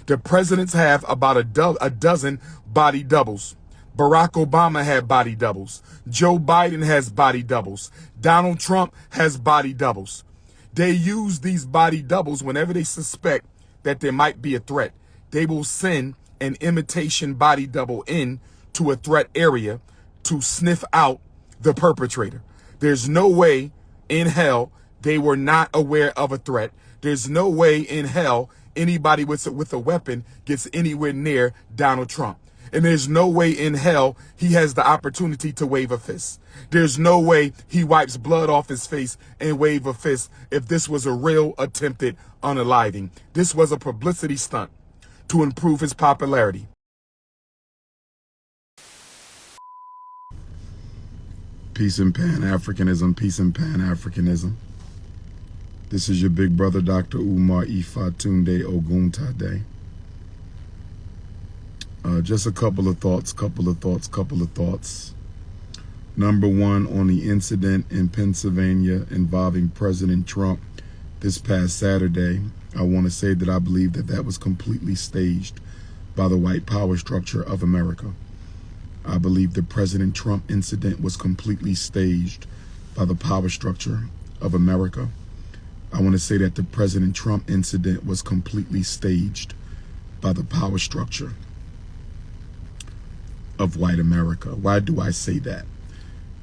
The presidents have about a dozen body doubles. Barack Obama had body doubles. Joe Biden has body doubles. Donald Trump has body doubles. They use these body doubles whenever they suspect that there might be a threat. They will send an imitation body double in to a threat area to sniff out the perpetrator. There's no way in hell they were not aware of a threat. There's no way in hell anybody with a weapon gets anywhere near Donald Trump. And there's no way in hell he has the opportunity to wave a fist. There's no way he wipes blood off his face and wave a fist if this was a real attempted unaliving. This was a publicity stunt to improve his popularity. Peace and Pan-Africanism, peace and Pan-Africanism. This is your big brother, Dr. Umar Ifatunde Oguntade. Just a couple of thoughts. Number one, on the incident in Pennsylvania involving President Trump this past Saturday, I want to say that I believe that was completely staged by the white power structure of America. I believe the President Trump incident was completely staged by the power structure of America. I want to say that the President Trump incident was completely staged by the power structure of white America. Why do I say that?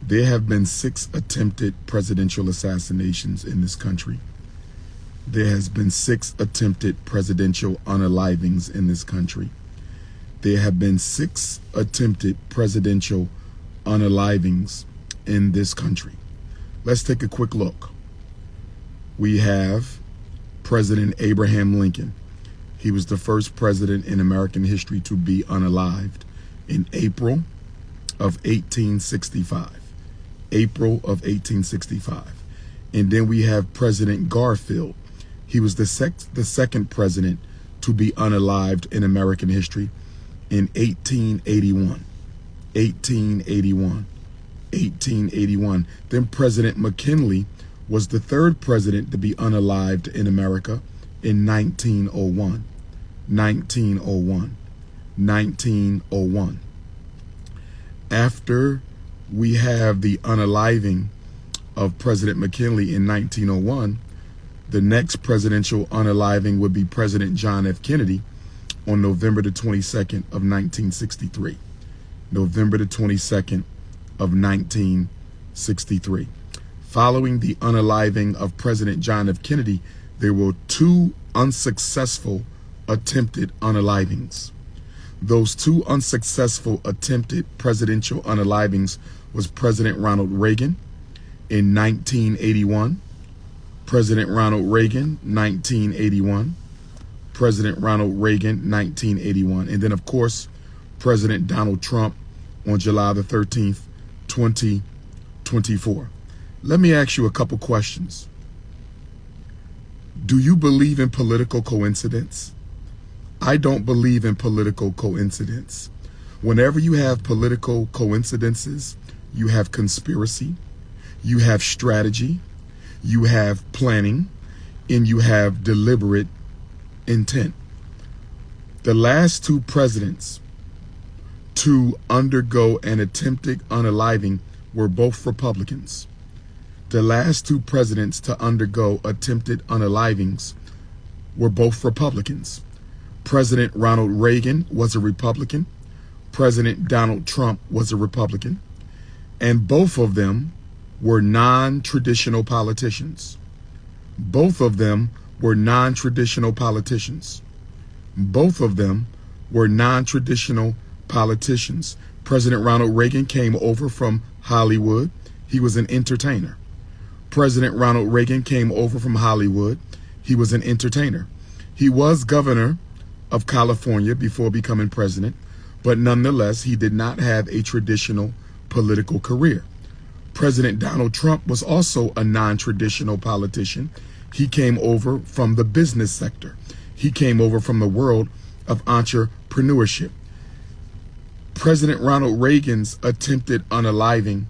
There have been 6 attempted presidential assassinations in this country. There has been 6 attempted presidential unalivings in this country. There have been 6 attempted presidential unalivings in this country. Let's take a quick look. We have President Abraham Lincoln. He was the first president in American history to be unalived in April of 1865. April of 1865. And then we have President Garfield. He was the second president to be unalived in American history in 1881. 1881. Then President McKinley was the third president to be unalived in America in 1901. 1901. After we have the unaliving of President McKinley in 1901, the next presidential unaliving would be President John F. Kennedy on November the 22nd of 1963. November the 22nd of 1963. Following the unaliving of President John F. Kennedy, there were 2 unsuccessful attempted unalivings. Those 2 unsuccessful attempted presidential unalivings was President Ronald Reagan in 1981. President Ronald Reagan, 1981. President Ronald Reagan, 1981. And then, of course, President Donald Trump on July the 13th, 2024. Let me ask you a couple questions. Do you believe in political coincidence? I don't believe in political coincidence. Whenever you have political coincidences, you have conspiracy, you have strategy, you have planning, and you have deliberate intent. The last 2 presidents to undergo an attempted unaliving were both Republicans. The last 2 presidents to undergo attempted unalivings were both Republicans. President Ronald Reagan was a Republican. President Donald Trump was a Republican. And both of them were non-traditional politicians. Both of them were non-traditional politicians. Both of them were non-traditional politicians. President Ronald Reagan came over from Hollywood. He was an entertainer. President Ronald Reagan came over from Hollywood. He was an entertainer. He was governor of California before becoming president, but nonetheless, he did not have a traditional political career. President Donald Trump was also a non-traditional politician. He came over from the business sector. He came over from the world of entrepreneurship. President Ronald Reagan's attempted unaliving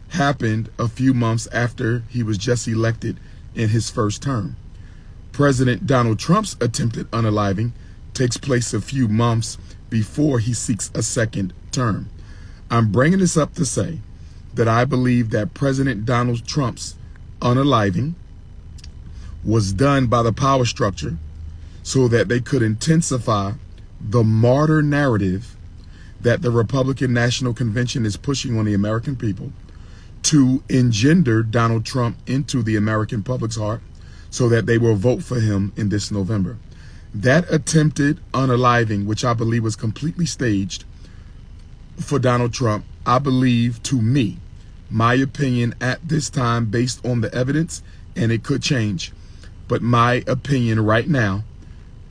happened a few months after he was just elected in his first term. President Donald Trump's attempted unaliving takes place a few months before he seeks a second term. I'm bringing this up to say that I believe that President Donald Trump's unaliving was done by the power structure so that they could intensify the martyr narrative that the Republican National Convention is pushing on the American people to engender Donald Trump into the American public's heart so that they will vote for him in this November. That attempted unaliving, which I believe was completely staged for Donald Trump, I believe, to me, my opinion at this time based on the evidence, and it could change, but my opinion right now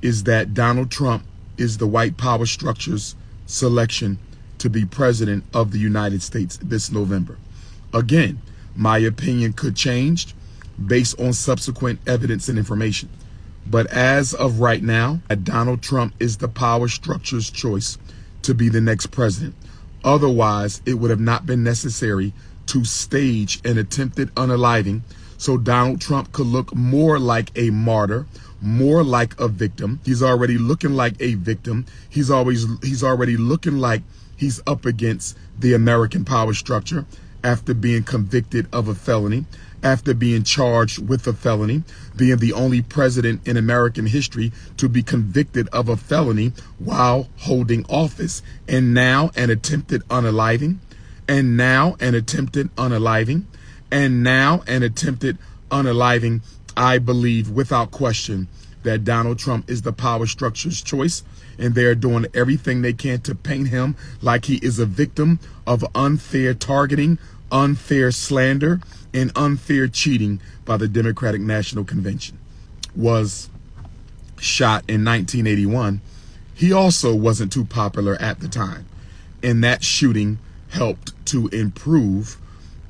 is that Donald Trump is the white power structure's selection to be president of the United States this November. Again, my opinion could change based on subsequent evidence and information. But as of right now, Donald Trump is the power structure's choice to be the next president. Otherwise, it would have not been necessary to stage an attempted unaliving so Donald Trump could look more like a martyr, more like a victim. He's already looking like a victim. He's already looking like he's up against the American power structure after being convicted of a felony, after being charged with a felony, being the only president in American history to be convicted of a felony while holding office. And now an attempted unaliving, and now an attempted unaliving, and now an attempted unaliving. I believe without question that Donald Trump is the power structure's choice, and they're doing everything they can to paint him like he is a victim of unfair targeting, unfair slander, and unfair cheating by the Democratic National Convention. Was shot in 1981. He also wasn't too popular at the time, and that shooting helped to improve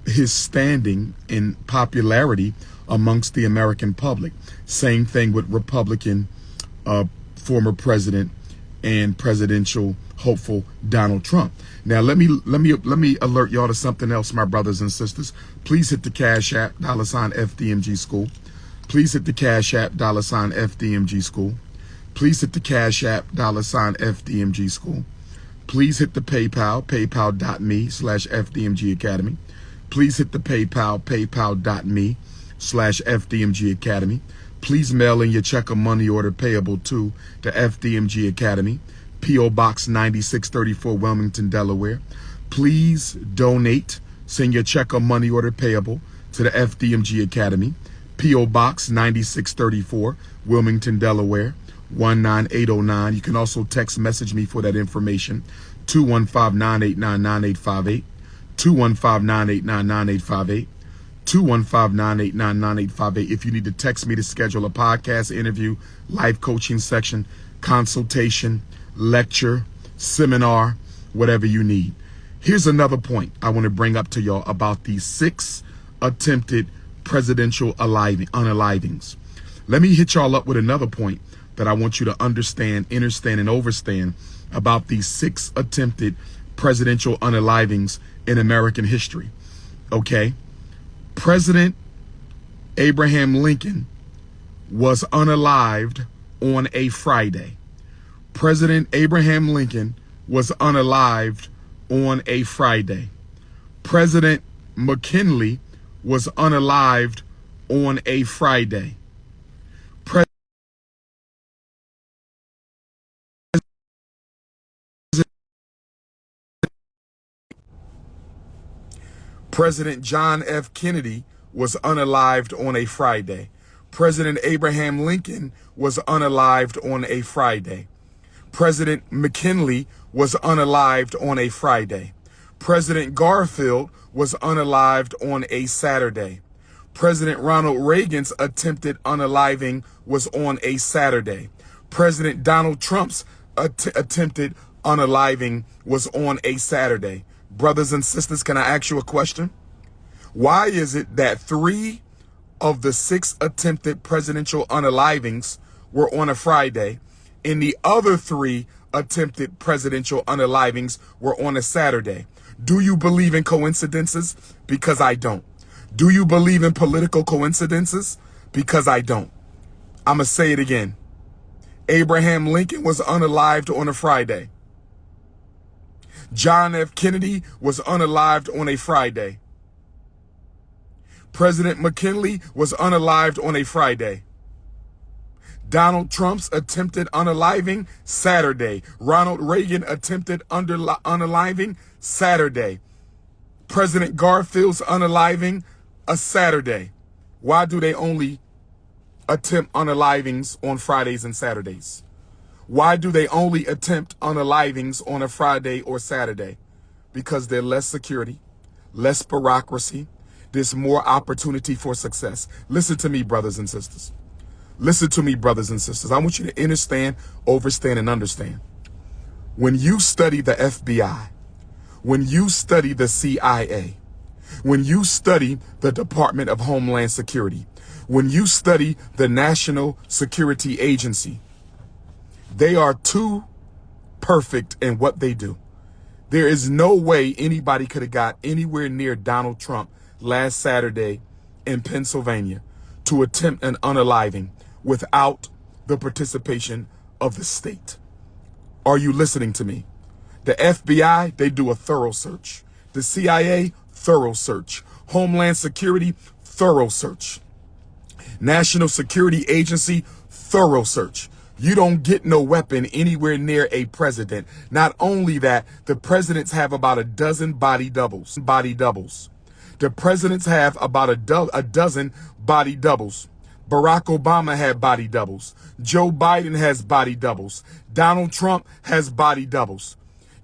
his standing in popularity amongst the American public. Same thing with Republican former president and presidential hopeful Donald Trump. Now let me alert y'all to something else, my brothers and sisters. Please hit the Cash App $FDMG School. Please hit the Cash App $FDMG School. Please hit the Cash App $FDMG School. Please hit the PayPal, paypal.me/FDMG Academy. Please hit the PayPal, paypal.me/FDMG Academy. Please mail in your check or money order payable to the FDMG Academy, P.O. Box 9634, Wilmington, Delaware. Please donate. Send your check or money order payable to the FDMG Academy, P.O. Box 9634, Wilmington, Delaware, 19809. You can also text message me for that information, 215-989-9858, 215-989-9858. 215-989-9858 if you need to text me to schedule a podcast interview, life coaching section, consultation, lecture, seminar, whatever you need. Here's another point I want to bring up to y'all about these 6 attempted presidential unalivings. Let me hit y'all up with another point that I want you to understand, understand, and overstand about these 6 attempted presidential unalivings in American history. Okay? President Abraham Lincoln was unalived on a Friday. President Abraham Lincoln was unalived on a Friday. President McKinley was unalived on a Friday. President John F. Kennedy was unalived on a Friday. President Abraham Lincoln was unalived on a Friday. President McKinley was unalived on a Friday. President Garfield was unalived on a Saturday. President Ronald Reagan's attempted unaliving was on a Saturday. President Donald Trump's attempted unaliving was on a Saturday. Brothers and sisters, can I ask you a question? Why is it that 3 of the 6 attempted presidential unalivings were on a Friday, and the other 3 attempted presidential unalivings were on a Saturday? Do you believe in coincidences? Because I don't. Do you believe in political coincidences? Because I don't. I'm going to say it again. Abraham Lincoln was unalived on a Friday. John F. Kennedy was unalived on a Friday. President McKinley was unalived on a Friday. Donald Trump's attempted unaliving, Saturday. Ronald Reagan attempted unaliving, Saturday. President Garfield's unaliving, a Saturday. Why do they only attempt unalivings on Fridays and Saturdays? Why do they only attempt unalivings on a Friday or Saturday? Because there's less security, less bureaucracy. There's more opportunity for success. Listen to me, brothers and sisters. Listen to me, brothers and sisters. I want you to understand, overstand, and understand. When you study the FBI, when you study the CIA, when you study the Department of Homeland Security, when you study the National Security Agency, they are too perfect in what they do. There is no way anybody could have got anywhere near Donald Trump last Saturday in Pennsylvania to attempt an unaliving without the participation of the state. Are you listening to me? The FBI, they do a thorough search. The CIA, thorough search. Homeland Security, thorough search. National Security Agency, thorough search. You don't get no weapon anywhere near a president. Not only that, the presidents have about a dozen body doubles. The presidents have about a dozen body doubles. Barack Obama had body doubles. Joe Biden has body doubles. Donald Trump has body doubles.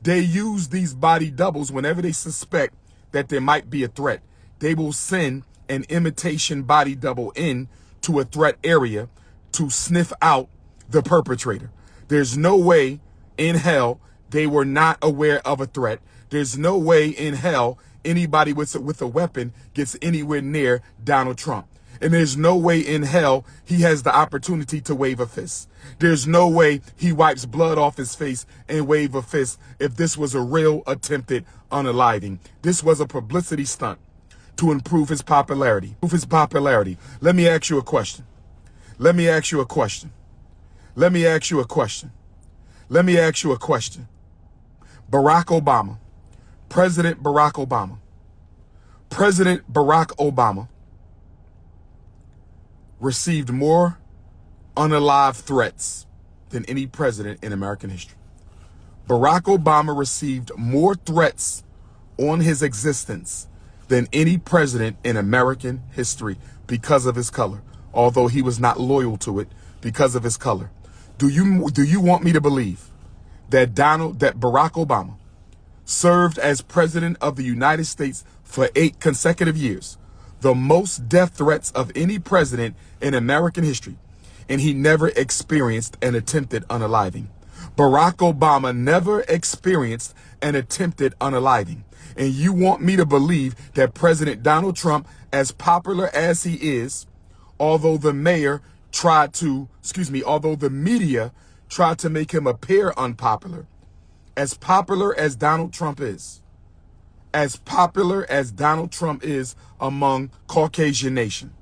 They use these body doubles whenever they suspect that there might be a threat. They will send an imitation body double in to a threat area to sniff out the perpetrator. There's no way in hell they were not aware of a threat. There's no way in hell anybody with a weapon gets anywhere near Donald Trump. And there's no way in hell he has the opportunity to wave a fist. There's no way he wipes blood off his face and wave a fist if this was a real attempted unaliving. This was a publicity stunt to improve his popularity. Let me ask you a question. Let me ask you a question. Barack Obama, President Barack Obama received more unalived threats than any president in American history. Barack Obama received more threats on his existence than any president in American history because of his color, although he was not loyal to it because of his color. Do you want me to believe that Barack Obama served as president of the United States for 8 consecutive years, the most death threats of any president in American history, and he never experienced an attempted unaliving? Barack Obama never experienced an attempted unaliving. And you want me to believe that President Donald Trump, as popular as he is, although the media tried to make him appear unpopular, as popular as Donald Trump is, among Caucasian nation.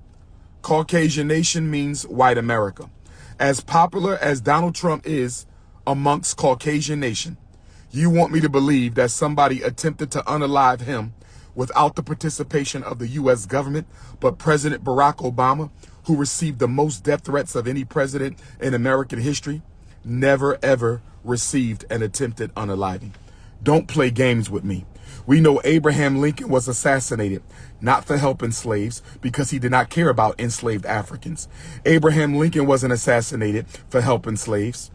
Caucasian nation means white America. As popular as Donald Trump is amongst Caucasian nation, you want me to believe that somebody attempted to unalive him without the participation of the U.S. government, but President Barack Obama, who received the most death threats of any president in American history, never ever received an attempted unaliving. Don't play games with me. We know Abraham Lincoln was assassinated, not for helping slaves, because he did not care about enslaved Africans. Abraham Lincoln wasn't assassinated for helping slaves,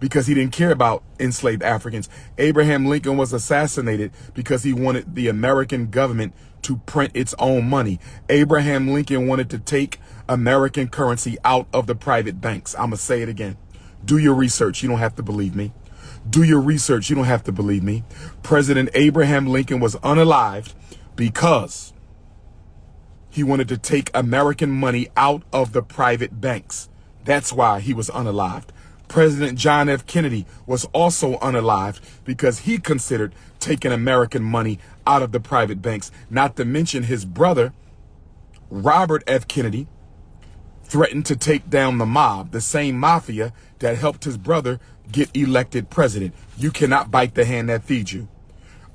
because he didn't care about enslaved Africans. Abraham Lincoln was assassinated because he wanted the American government to print its own money. Abraham Lincoln wanted to take American currency out of the private banks. I'm going to say it again. Do your research. You don't have to believe me. Do your research. You don't have to believe me. President Abraham Lincoln was unalived because he wanted to take American money out of the private banks. That's why he was unalived. President John F. Kennedy was also unalived because he considered taking American money out of the private banks, not to mention his brother, Robert F. Kennedy, threatened to take down the mob, the same mafia that helped his brother get elected president. You cannot bite the hand that feeds you.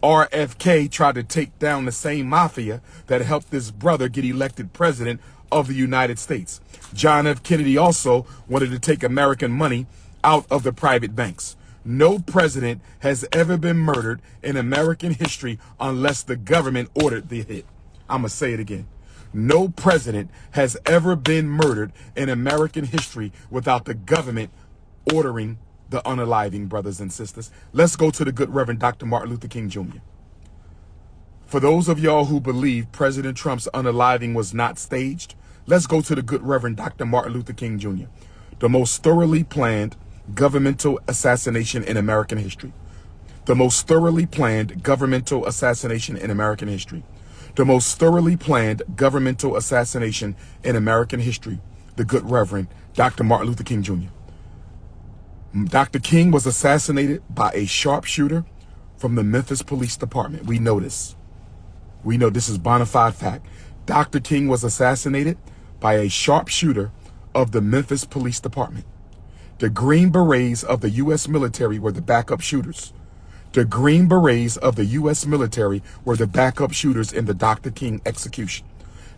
RFK tried to take down the same mafia that helped his brother get elected president of the United States. John F. Kennedy also wanted to take American money out of the private banks. No president has ever been murdered in American history unless the government ordered the hit. I'm going to say it again. No president has ever been murdered in American history without the government ordering the unaliving, brothers and sisters. Let's go to the good Reverend Dr. Martin Luther King Jr. For those of y'all who believe President Trump's unaliving was not staged, let's go to the good Reverend Dr. Martin Luther King Jr., the most thoroughly planned governmental assassination in American history. The most thoroughly planned governmental assassination in American history. The most thoroughly planned governmental assassination in American history. The good Reverend Dr. Martin Luther King Jr. Dr. King was assassinated by a sharpshooter from the Memphis Police Department. We know this. We know this is bona fide fact. Dr. King was assassinated by a sharpshooter of the Memphis Police Department. The Green Berets of the U.S. military were the backup shooters. The Green Berets of the U.S. military were the backup shooters in the Dr. King execution.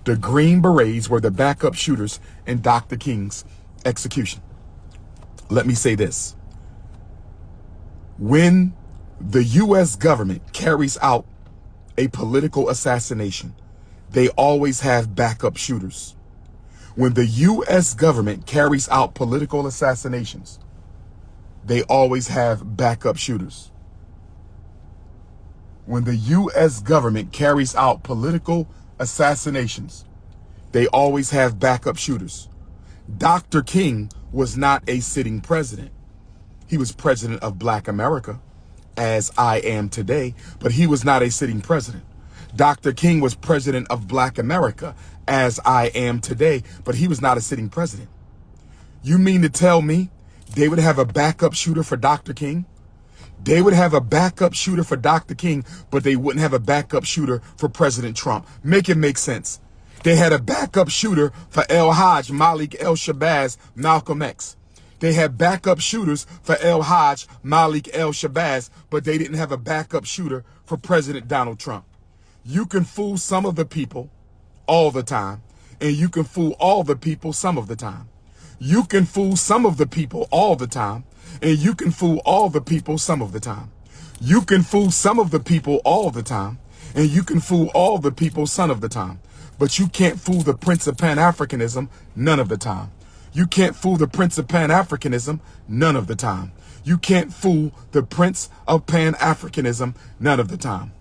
The Green Berets were the backup shooters in Dr. King's execution. Let me say this. When the U.S. government carries out a political assassination, they always have backup shooters. When the U.S. government carries out political assassinations, they always have backup shooters. When the U.S. government carries out political assassinations, they always have backup shooters. Dr. King was not a sitting president. He was president of Black America, as I am today, but he was not a sitting president. Dr. King was president of Black America, as I am today, but he was not a sitting president. You mean to tell me they would have a backup shooter for Dr. King? They would have a backup shooter for Dr. King, but they wouldn't have a backup shooter for President Trump. Make it make sense. They had a backup shooter for El Hajj, Malik El Shabazz, Malcolm X. They had backup shooters for El Hajj, Malik El Shabazz, but they didn't have a backup shooter for President Donald Trump. You can fool some of the people all the time, and you can fool all the people some of the time. You can fool some of the people all the time, and you can fool all the people some of the time. You can fool some of the people all the time, and you can fool all the people some of the time. But you can't fool the Prince of Pan-Africanism none of the time. You can't fool the Prince of Pan-Africanism none of the time. You can't fool the Prince of Pan-Africanism none of the time.